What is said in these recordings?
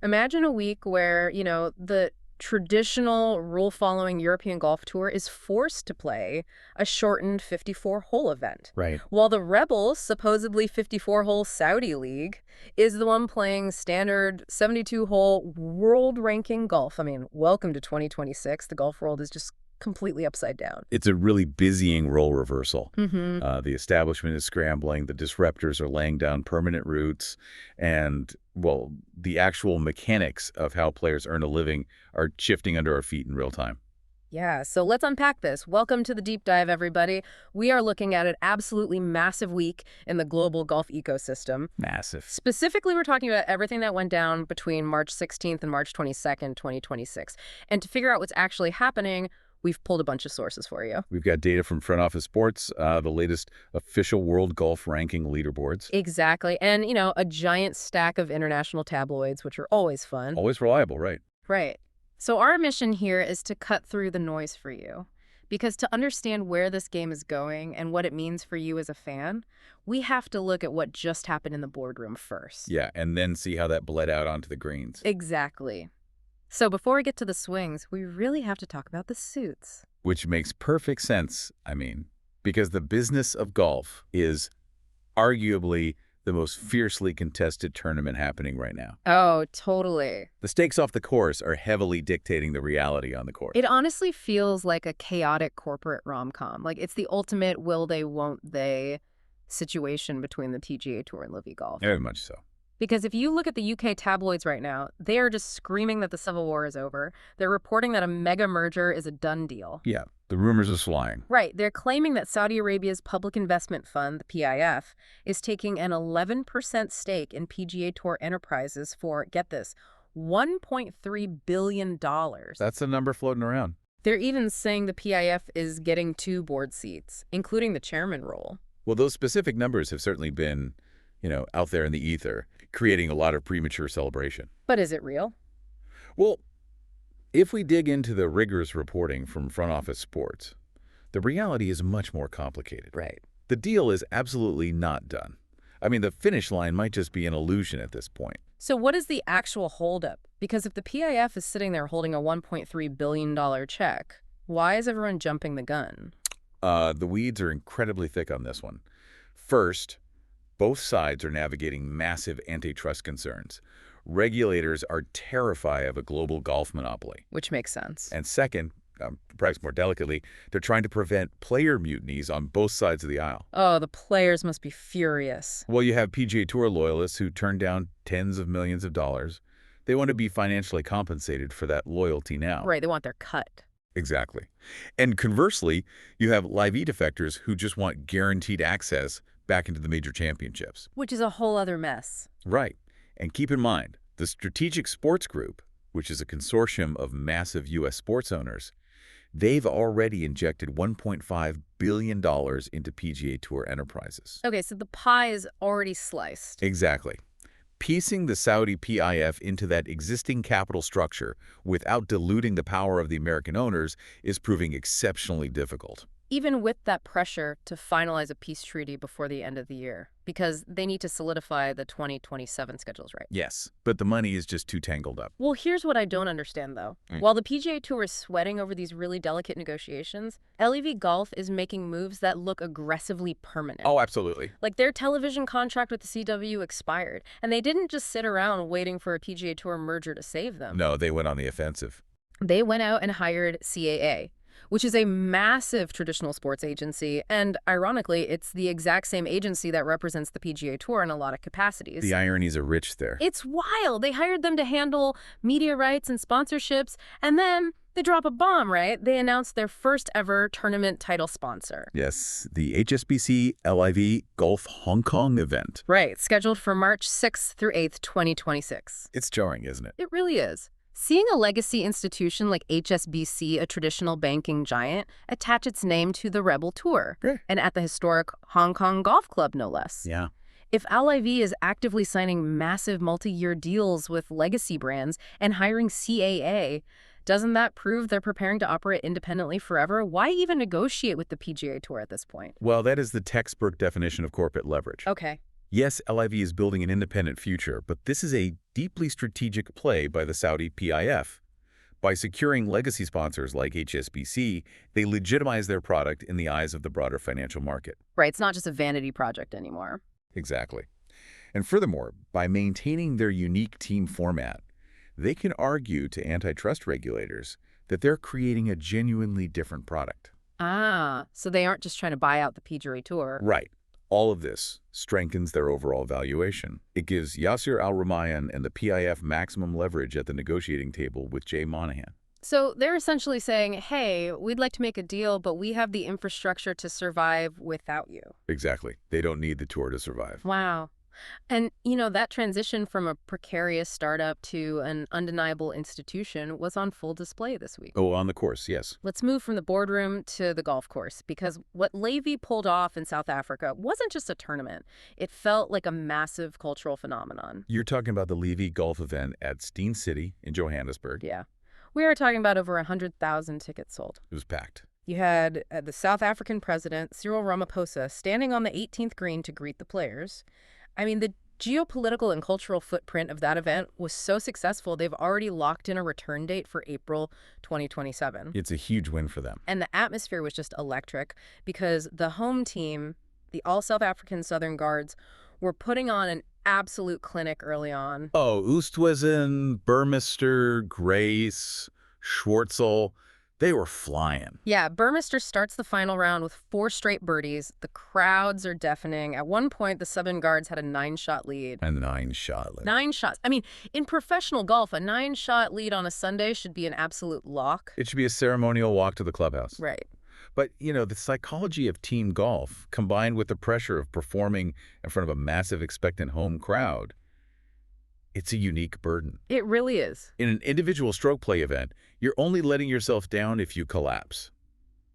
Imagine a week where, the traditional rule-following European golf tour is forced to play a shortened 54-hole event. Right. While the Rebels, supposedly 54-hole Saudi league, is the one playing standard 72-hole world-ranking golf. I mean, welcome to 2026. The golf world is just completely upside down. It's a really busying role reversal. Mm-hmm. The establishment is scrambling, the disruptors are laying down permanent roots, and, well, the actual mechanics of how players earn a living are shifting under our feet in real time. Yeah, so let's unpack this. Welcome to the deep dive, everybody. We are looking at an absolutely massive week in the global golf ecosystem. Massive. Specifically, we're talking about everything that went down between March 16th and March 22nd, 2026. And to figure out what's actually happening, we've pulled a bunch of sources for you. We've got data from Front Office Sports, the latest official world golf ranking leaderboards. Exactly. And, a giant stack of international tabloids, which are always fun. Always reliable, right? Right. So our mission here is to cut through the noise for you. Because to understand where this game is going and what it means for you as a fan, we have to look at what just happened in the boardroom first. Yeah, and then see how that bled out onto the greens. Exactly. So before we get to the swings, we really have to talk about the suits. Which makes perfect sense, because the business of golf is arguably the most fiercely contested tournament happening right now. Oh, totally. The stakes off the course are heavily dictating the reality on the course. It honestly feels like a chaotic corporate rom-com. Like it's the ultimate will they, won't they situation between the PGA Tour and Livy Golf. Very much so. Because if you look at the UK tabloids right now, they are just screaming that the Civil War is over. They're reporting that a mega merger is a done deal. Yeah, the rumors are flying. Right. They're claiming that Saudi Arabia's Public Investment Fund, the PIF, is taking an 11% stake in PGA Tour Enterprises for, get this, $1.3 billion. That's a number floating around. They're even saying the PIF is getting 2 board seats, including the chairman role. Well, those specific numbers have certainly been, out there in the ether, creating a lot of premature celebration. But is it real? Well, if we dig into the rigorous reporting from Front Office Sports, the reality is much more complicated. Right. The deal is absolutely not done. The finish line might just be an illusion at this point. So what is the actual holdup? Because if the PIF is sitting there holding a $1.3 billion check, why is everyone jumping the gun? The weeds are incredibly thick on this one. First, both sides are navigating massive antitrust concerns. Regulators are terrified of a global golf monopoly. Which makes sense. And second, perhaps more delicately, they're trying to prevent player mutinies on both sides of the aisle. Oh, the players must be furious. Well, you have PGA Tour loyalists who turn down tens of millions of dollars. They want to be financially compensated for that loyalty now. Right, they want their cut. Exactly. And conversely, you have Live E defectors who just want guaranteed access back into the major championships. Which is a whole other mess. Right. And keep in mind, the Strategic Sports Group, which is a consortium of massive U.S. sports owners, they've already injected $1.5 billion into PGA Tour enterprises. Okay, so the pie is already sliced. Exactly. Piecing the Saudi PIF into that existing capital structure without diluting the power of the American owners is proving exceptionally difficult. Even with that pressure to finalize a peace treaty before the end of the year, because they need to solidify the 2027 schedules, right? Yes, but the money is just too tangled up. Well, here's what I don't understand, though. While the PGA Tour is sweating over these really delicate negotiations, LEV Golf is making moves that look aggressively permanent. Oh, absolutely. Like their television contract with the CW expired, and they didn't just sit around waiting for a PGA Tour merger to save them. No, they went on the offensive. They went out and hired CAA, which is a massive traditional sports agency, and ironically, it's the exact same agency that represents the PGA Tour in a lot of capacities. The ironies are rich there. It's wild. They hired them to handle media rights and sponsorships, and then they drop a bomb, right? They announced their first ever tournament title sponsor. Yes, the HSBC LIV Golf Hong Kong event. Right, scheduled for March 6th through 8th, 2026. It's jarring, isn't it? It really is. Seeing a legacy institution like HSBC, a traditional banking giant, attach its name to the Rebel Tour, and at the historic Hong Kong Golf Club, no less. Yeah. If LIV is actively signing massive multi-year deals with legacy brands and hiring CAA, doesn't that prove they're preparing to operate independently forever? Why even negotiate with the PGA Tour at this point? Well, that is the textbook definition of corporate leverage. Okay. Yes, LIV is building an independent future, but this is a deeply strategic play by the Saudi PIF. By securing legacy sponsors like HSBC, they legitimize their product in the eyes of the broader financial market. Right, it's not just a vanity project anymore. Exactly. And furthermore, by maintaining their unique team format, they can argue to antitrust regulators that they're creating a genuinely different product. Ah, so they aren't just trying to buy out the PGA Tour. Right. All of this strengthens their overall valuation. It gives Yasser Al-Rumayyan and the PIF maximum leverage at the negotiating table with Jay Monahan. So they're essentially saying, hey, we'd like to make a deal, but we have the infrastructure to survive without you. Exactly. They don't need the tour to survive. Wow. And, that transition from a precarious startup to an undeniable institution was on full display this week. Oh, on the course, yes. Let's move from the boardroom to the golf course, because what Levy pulled off in South Africa wasn't just a tournament. It felt like a massive cultural phenomenon. You're talking about the Levy golf event at Steen City in Johannesburg. Yeah. We are talking about over 100,000 tickets sold. It was packed. You had the South African president, Cyril Ramaphosa, standing on the 18th green to greet the players. I mean, the geopolitical and cultural footprint of that event was so successful, they've already locked in a return date for April 2027. It's a huge win for them. And the atmosphere was just electric because the home team, the all-South African Southern Guards, were putting on an absolute clinic early on. Oh, Oosthuizen, Burmester, Grace, Schwartzel, they were flying. Yeah, Burmester starts the final round with 4 straight birdies. The crowds are deafening. At one point, the Southern Guards had a 9-shot lead. A 9-shot lead. 9 shots. I mean, in professional golf, a 9-shot lead on a Sunday should be an absolute lock. It should be a ceremonial walk to the clubhouse. Right. But, the psychology of team golf, combined with the pressure of performing in front of a massive expectant home crowd, it's a unique burden. It really is. In an individual stroke play event, you're only letting yourself down if you collapse.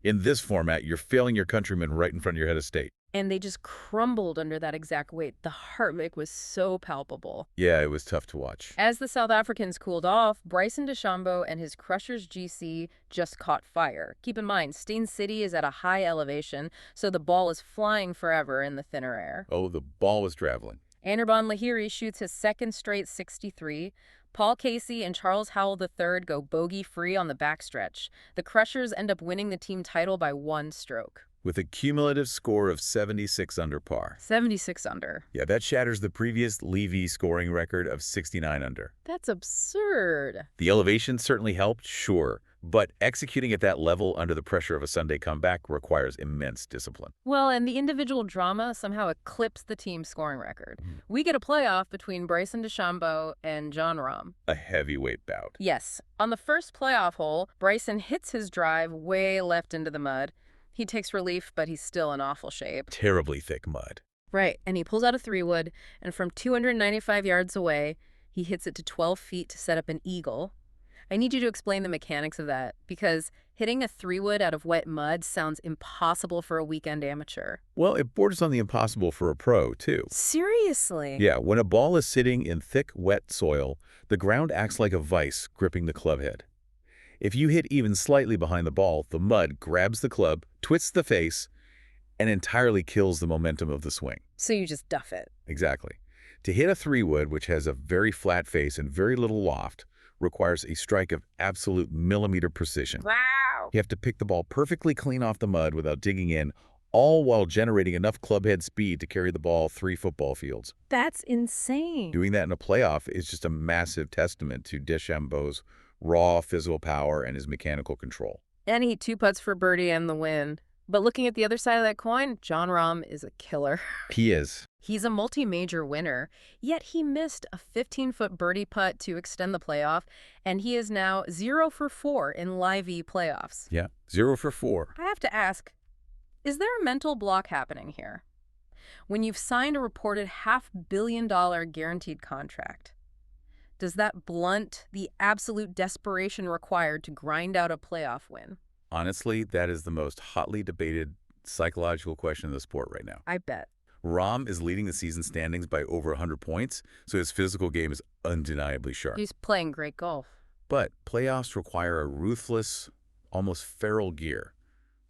In this format, you're failing your countrymen right in front of your head of state. And they just crumbled under that exact weight. The heartbreak was so palpable. Yeah, it was tough to watch. As the South Africans cooled off, Bryson DeChambeau and his Crushers GC just caught fire. Keep in mind, Steen City is at a high elevation, so the ball is flying forever in the thinner air. Oh, the ball was traveling. Anirban Lahiri shoots his second straight 63. Paul Casey and Charles Howell III go bogey-free on the backstretch. The Crushers end up winning the team title by 1 stroke. With a cumulative score of 76 under par. 76 under. Yeah, that shatters the previous Levy scoring record of 69 under. That's absurd. The elevation certainly helped, sure, but executing at that level under the pressure of a Sunday comeback requires immense discipline. Well, and the individual drama somehow eclipsed the team scoring record. We get a playoff between Bryson DeChambeau and Jon Rahm. A heavyweight bout. Yes. On the first playoff hole, Bryson hits his drive way left into the mud. He takes relief, but he's still in awful shape. Terribly thick mud. Right, and he pulls out a 3-wood, and from 295 yards away, he hits it to 12 feet to set up an eagle. I need you to explain the mechanics of that, because hitting a 3-wood out of wet mud sounds impossible for a weekend amateur. Well, it borders on the impossible for a pro, too. Seriously? Yeah, when a ball is sitting in thick, wet soil, the ground acts like a vice gripping the club head. If you hit even slightly behind the ball, the mud grabs the club, twists the face, and entirely kills the momentum of the swing. So you just duff it. Exactly. To hit a 3-wood, which has a very flat face and very little loft, requires a strike of absolute millimeter precision. Wow! You have to pick the ball perfectly clean off the mud without digging in, all while generating enough clubhead speed to carry the ball 3 football fields. That's insane. Doing that in a playoff is just a massive testament to DeChambeau's raw physical power and his mechanical control. And he 2-putts for birdie and the win. But looking at the other side of that coin, Jon Rahm is a killer. He is. He's a multi-major winner, yet he missed a 15-foot birdie putt to extend the playoff, and he is now 0 for 4 in Live E playoffs. Yeah, 0 for 4. I have to ask, is there a mental block happening here? When you've signed a reported $500 million guaranteed contract, does that blunt the absolute desperation required to grind out a playoff win? Honestly, that is the most hotly debated psychological question in the sport right now. I bet. Rahm is leading the season standings by over 100 points, so his physical game is undeniably sharp. He's playing great golf. But playoffs require a ruthless, almost feral gear.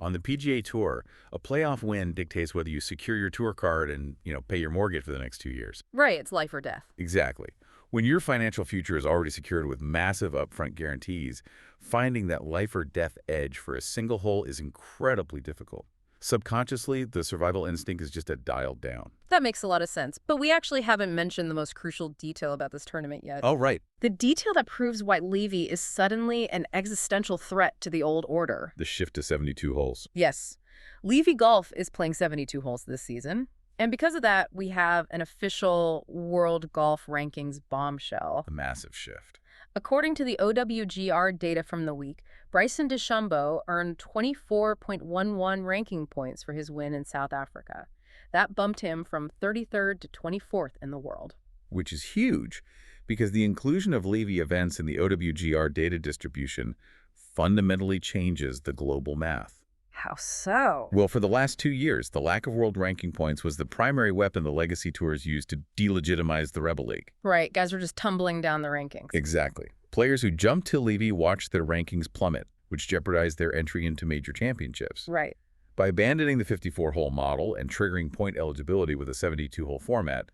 On the PGA Tour, a playoff win dictates whether you secure your tour card and, pay your mortgage for the next 2 years. Right, it's life or death. Exactly. When your financial future is already secured with massive upfront guarantees, finding that life or death edge for a single hole is incredibly difficult. Subconsciously, the survival instinct is just dialed down. That makes a lot of sense, but we actually haven't mentioned the most crucial detail about this tournament yet. Oh, right. The detail that proves why Levy is suddenly an existential threat to the old order. The shift to 72 holes. Yes. Levy Golf is playing 72 holes this season, and because of that, we have an official World Golf Rankings bombshell. A massive shift. According to the OWGR data from the week, Bryson DeChambeau earned 24.11 ranking points for his win in South Africa. That bumped him from 33rd to 24th in the world. Which is huge, because the inclusion of Levy events in the OWGR data distribution fundamentally changes the global math. How so? Well, for the last 2 years, the lack of world ranking points was the primary weapon the legacy tours used to delegitimize the Rebel League. Right, guys were just tumbling down the rankings. Exactly. Players who jumped to Levy watched their rankings plummet, which jeopardized their entry into major championships. Right. By abandoning the 54-hole model and triggering point eligibility with a 72-hole format,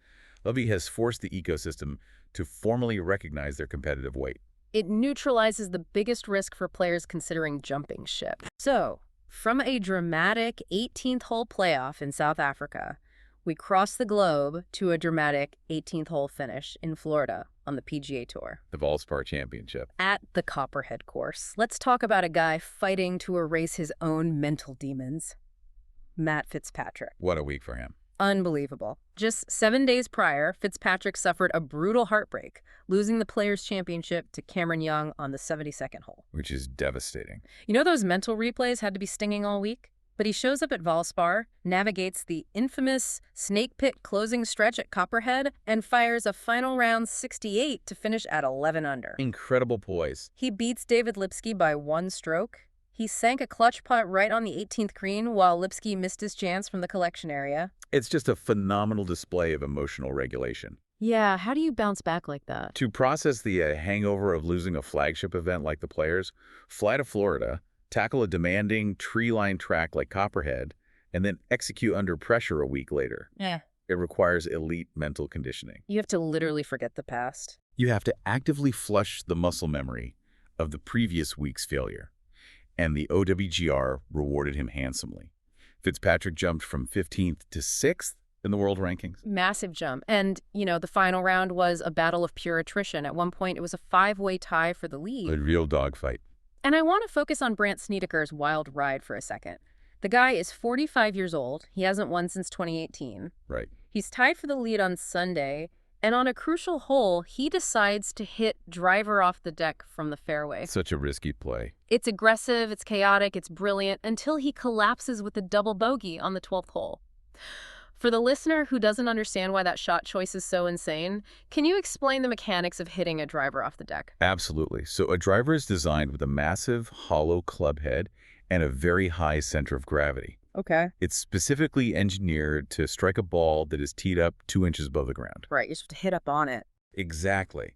Levy has forced the ecosystem to formally recognize their competitive weight. It neutralizes the biggest risk for players considering jumping ship. So, from a dramatic 18th hole playoff in South Africa, we cross the globe to a dramatic 18th hole finish in Florida on the PGA Tour. The Valspar Championship. At the Copperhead course, let's talk about a guy fighting to erase his own mental demons. Matt Fitzpatrick. What a week for him. Unbelievable. Just 7 days prior, Fitzpatrick suffered a brutal heartbreak, losing the Players' Championship to Cameron Young on the 72nd hole. Which is devastating. You know those mental replays had to be stinging all week? But he shows up at Valspar, navigates the infamous snake pit closing stretch at Copperhead, and fires a final round 68 to finish at 11 under. Incredible poise. He beats David Lipsky by 1 stroke. He sank a clutch putt right on the 18th green while Lipsky missed his chance from the collection area. It's just a phenomenal display of emotional regulation. Yeah, how do you bounce back like that? To process the hangover of losing a flagship event like the Players, fly to Florida, tackle a demanding tree-lined track like Copperhead, and then execute under pressure a week later. Yeah. It requires elite mental conditioning. You have to literally forget the past. You have to actively flush the muscle memory of the previous week's failure. And the OWGR rewarded him handsomely. Fitzpatrick jumped from 15th to 6th in the world rankings. Massive jump. And, the final round was a battle of pure attrition. At one point, it was a 5-way tie for the lead. A real dogfight. And I want to focus on Brandt Snedeker's wild ride for a second. The guy is 45 years old. He hasn't won since 2018. Right. He's tied for the lead on Sunday. And on a crucial hole, he decides to hit driver off the deck from the fairway. Such a risky play. It's aggressive, it's chaotic, it's brilliant, until he collapses with a double bogey on the 12th hole. For the listener who doesn't understand why that shot choice is so insane, can you explain the mechanics of hitting a driver off the deck? Absolutely. So a driver is designed with a massive, hollow club head and a very high center of gravity. Okay. It's specifically engineered to strike a ball that is teed up 2 inches above the ground. Right, you're supposed to hit up on it. Exactly.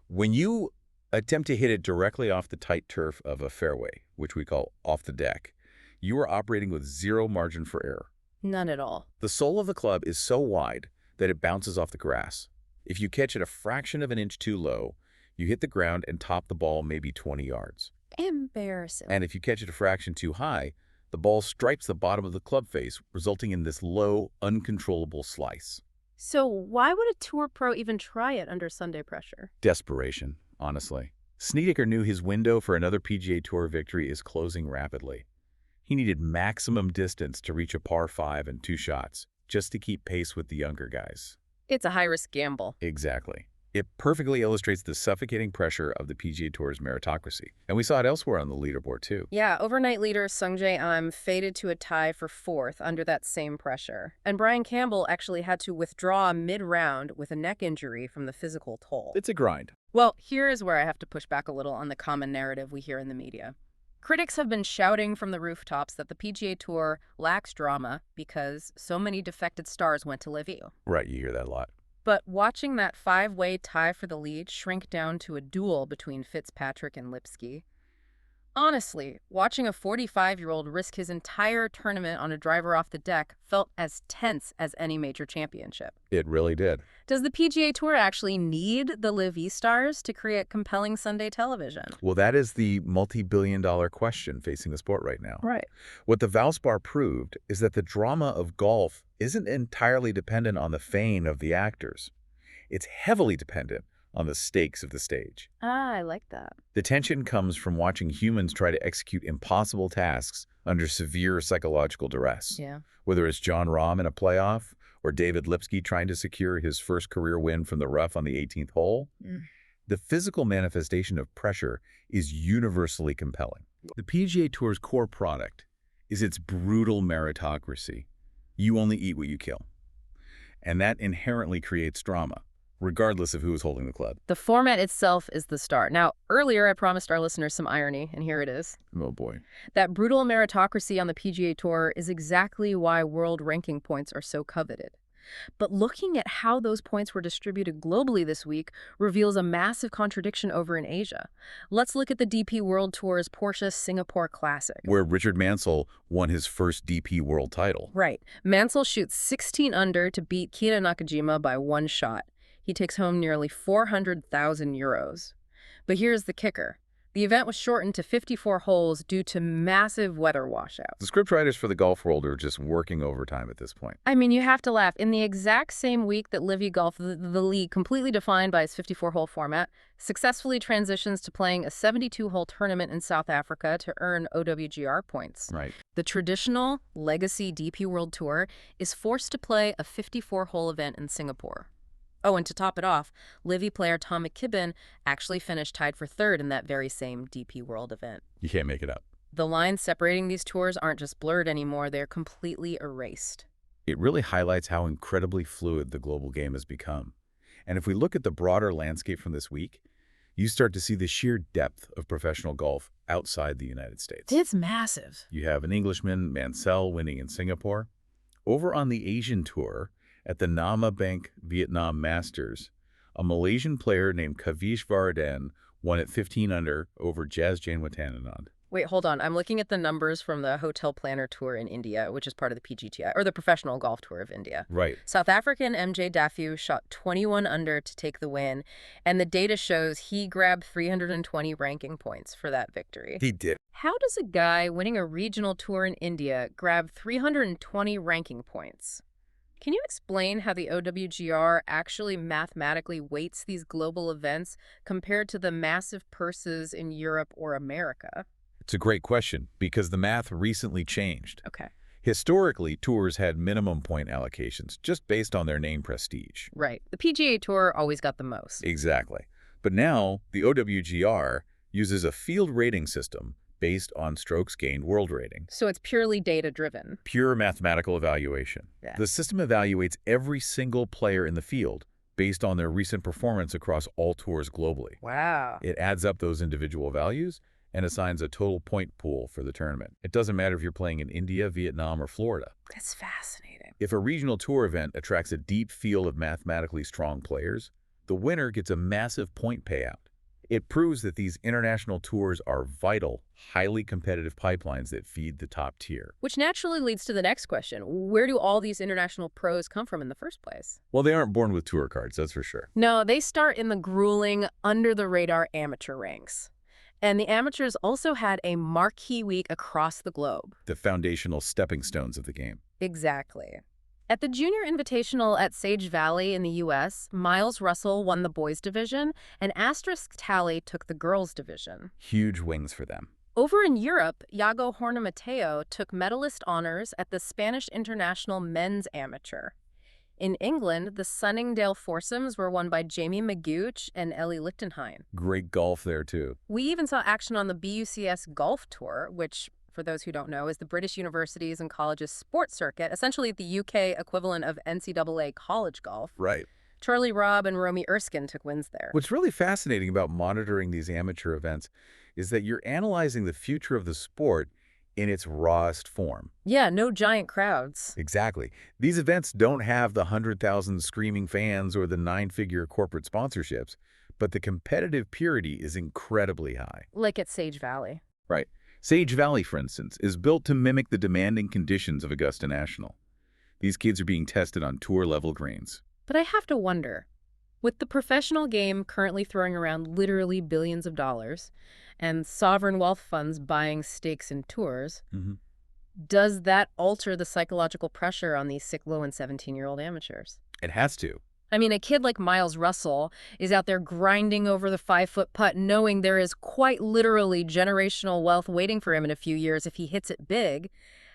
When you attempt to hit it directly off the tight turf of a fairway, which we call off the deck, you are operating with zero margin for error. None at all. The sole of the club is so wide that it bounces off the grass. If you catch it a fraction of an inch too low, you hit the ground and top the ball maybe 20 yards. Embarrassing. And if you catch it a fraction too high, the ball stripes the bottom of the club face, resulting in this low, uncontrollable slice. So why would a tour pro even try it under Sunday pressure? Desperation, honestly. Snedeker knew his window for another PGA Tour victory is closing rapidly. He needed maximum distance to reach a par 5 and 2 shots, just to keep pace with the younger guys. It's a high-risk gamble. Exactly. It perfectly illustrates the suffocating pressure of the PGA Tour's meritocracy. And we saw it elsewhere on the leaderboard, too. Yeah, overnight leader Sungjae Im faded to a tie for 4th under that same pressure. And Brian Campbell actually had to withdraw mid-round with a neck injury from the physical toll. It's a grind. Well, here is where I have to push back a little on the common narrative we hear in the media. Critics have been shouting from the rooftops that the PGA Tour lacks drama because so many defected stars went to Live U. Right, you hear that a lot. But watching that 5-way tie for the lead shrink down to a duel between Fitzpatrick and Lipsky, Honestly, watching a 45-year-old risk his entire tournament on a driver off the deck felt as tense as any major championship. It really did. Does the PGA Tour actually need the Live stars to create compelling Sunday television? Well, that is the multi-billion-dollar question facing the sport right now. Right. What the Valspar proved is that the drama of golf isn't entirely dependent on the fame of the actors. It's heavily dependent on the stakes of the stage. Ah, I like that. The tension comes from watching humans try to execute impossible tasks under severe psychological duress. Yeah. Whether it's John Rahm in a playoff or David Lipsky trying to secure his first career win from the rough on the 18th hole, the physical manifestation of pressure is universally compelling. The PGA Tour's core product is its brutal meritocracy. You only eat what you kill. And that inherently creates drama, regardless of who is holding the club. The format itself is the star. Now, earlier I promised our listeners some irony, and here it is. Oh boy. That brutal meritocracy on the PGA Tour is exactly why world ranking points are so coveted. But looking at how those points were distributed globally this week reveals a massive contradiction over in Asia. Let's look at the DP World Tour's Porsche Singapore Classic, where Richard Mansell won his first DP World title. Right. Mansell shoots 16 under to beat Kita Nakajima by one shot. He takes home nearly 400,000 euros. But here's the kicker. The event was shortened to 54 holes due to massive weather washouts. The scriptwriters for the golf world are just working overtime at this point. I mean, you have to laugh. In the exact same week that Livy Golf, the league completely defined by its 54-hole format, successfully transitions to playing a 72-hole tournament in South Africa to earn OWGR points. Right. The traditional legacy DP World Tour is forced to play a 54-hole event in Singapore. Oh, and to top it off, Livy player Tom McKibben actually finished tied for third in that very same DP World event. You can't make it up. The lines separating these tours aren't just blurred anymore, they're completely erased. It really highlights how incredibly fluid the global game has become. And if we look at the broader landscape from this week, you start to see the sheer depth of professional golf outside the United States. It's massive. You have an Englishman, Mansell, winning in Singapore. Over on the Asian tour, at the Nama Bank Vietnam Masters, a Malaysian player named Kavish Varadhan won at 15 under over Jazz Janwatananand. Wait, hold on. I'm looking at the numbers from the Hotel Planner Tour in India, which is part of the PGTI, or the Professional Golf Tour of India. Right. South African MJ Daffue shot 21 under to take the win, and the data shows he grabbed 320 ranking points for that victory. He did. How does a guy winning a regional tour in India grab 320 ranking points? Can you explain how the OWGR actually mathematically weights these global events compared to the massive purses in Europe or America? It's a great question because the math recently changed. Okay. Historically, tours had minimum point allocations just based on their name prestige. Right. The PGA Tour always got the most. Exactly. But now, the OWGR uses a field rating system based on strokes gained world rating. So it's purely data-driven. Pure mathematical evaluation. Yeah. The system evaluates every single player in the field based on their recent performance across all tours globally. Wow. It adds up those individual values and assigns a total point pool for the tournament. It doesn't matter if you're playing in India, Vietnam, or Florida. That's fascinating. If a regional tour event attracts a deep field of mathematically strong players, the winner gets a massive point payout. It proves that these international tours are vital, highly competitive pipelines that feed the top tier. Which naturally leads to the next question. Where do all these international pros come from in the first place? Well, they aren't born with tour cards, that's for sure. No, they start in the grueling, under-the-radar amateur ranks. And the amateurs also had a marquee week across the globe. The foundational stepping stones of the game. Exactly. At the Junior Invitational at Sage Valley in the U.S., Miles Russell won the boys' division, and Asterisk Tally took the girls' division. Huge wins for them. Over in Europe, Iago Horna-Mateo took medalist honors at the Spanish International Men's Amateur. In England, the Sunningdale foursomes were won by Jamie McGooch and Ellie Lichtenhein. Great golf there, too. We even saw action on the BUCS Golf Tour, which, for those who don't know, is the British Universities and Colleges sports circuit, essentially the UK equivalent of NCAA college golf. Right. Charlie Robb and Romy Erskine took wins there. What's really fascinating about monitoring these amateur events is that you're analyzing the future of the sport in its rawest form. Yeah, no giant crowds. Exactly. These events don't have the 100,000 screaming fans or the 9-figure corporate sponsorships, but the competitive purity is incredibly high. Like at Sage Valley. Right. Sage Valley, for instance, is built to mimic the demanding conditions of Augusta National. These kids are being tested on tour-level greens. But I have to wonder, with the professional game currently throwing around literally billions of dollars and sovereign wealth funds buying stakes in tours, does that alter the psychological pressure on these sick, low, and 17-year-old amateurs? It has to. I mean, a kid like Miles Russell is out there grinding over the 5-foot putt, knowing there is quite literally generational wealth waiting for him in a few years if he hits it big.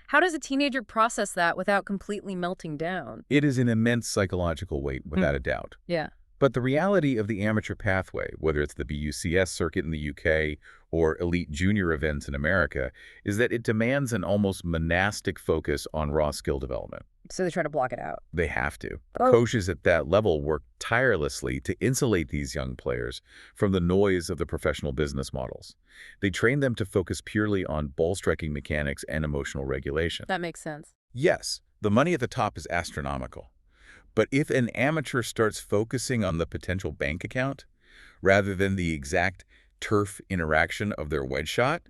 How does a teenager process that without completely melting down? It is an immense psychological weight, without a doubt. Yeah. But the reality of the amateur pathway, whether it's the BUCS circuit in the UK or elite junior events in America, is that it demands an almost monastic focus on raw skill development. So they try to block it out. They have to. Oh. Coaches at that level work tirelessly to insulate these young players from the noise of the professional business models. They train them to focus purely on ball-striking mechanics and emotional regulation. That makes sense. Yes, the money at the top is astronomical. But if an amateur starts focusing on the potential bank account rather than the exact turf interaction of their wedge shot,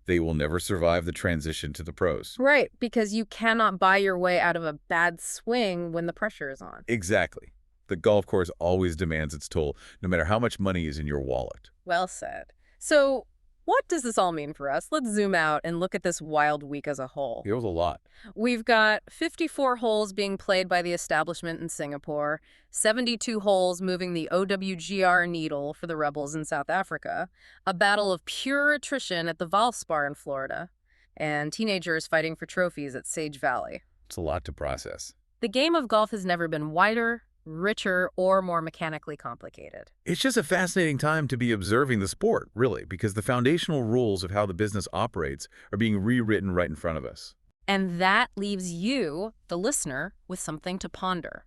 they will never survive the transition to the pros. Right, because you cannot buy your way out of a bad swing when the pressure is on. Exactly. The golf course always demands its toll, no matter how much money is in your wallet. Well said. So what does this all mean for us? Let's zoom out and look at this wild week as a whole. It was a lot. We've got 54 holes being played by the establishment in Singapore, 72 holes moving the OWGR needle for the Rebels in South Africa, a battle of pure attrition at the Valspar in Florida, and teenagers fighting for trophies at Sage Valley. It's a lot to process. The game of golf has never been wider, richer, or more mechanically complicated. It's just a fascinating time to be observing the sport, really, because the foundational rules of how the business operates are being rewritten right in front of us. And that leaves you, the listener, with something to ponder.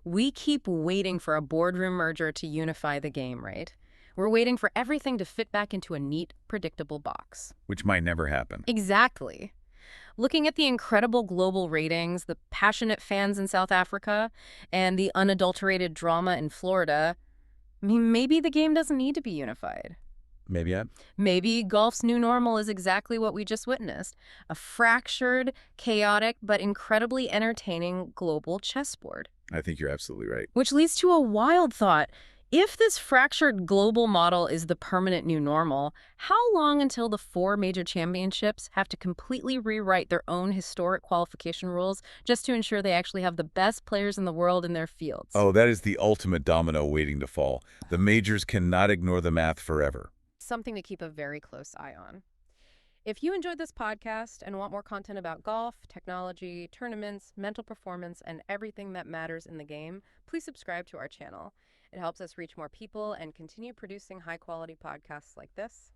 We keep waiting for a boardroom merger to unify the game, right? We're waiting for everything to fit back into a neat, predictable box. Which might never happen. Exactly. Looking at the incredible global ratings, the passionate fans in South Africa, and the unadulterated drama in Florida, I mean, maybe the game doesn't need to be unified. Maybe not. Maybe golf's new normal is exactly what we just witnessed, a fractured, chaotic, but incredibly entertaining global chessboard. I think you're absolutely right. Which leads to a wild thought. If this fractured global model is the permanent new normal, how long until the 4 major championships have to completely rewrite their own historic qualification rules just to ensure they actually have the best players in the world in their fields? Oh, that is the ultimate domino waiting to fall. The majors cannot ignore the math forever. Something to keep a very close eye on. If you enjoyed this podcast and want more content about golf, technology, tournaments, mental performance, and everything that matters in the game, please subscribe to our channel. It helps us reach more people and continue producing high-quality podcasts like this.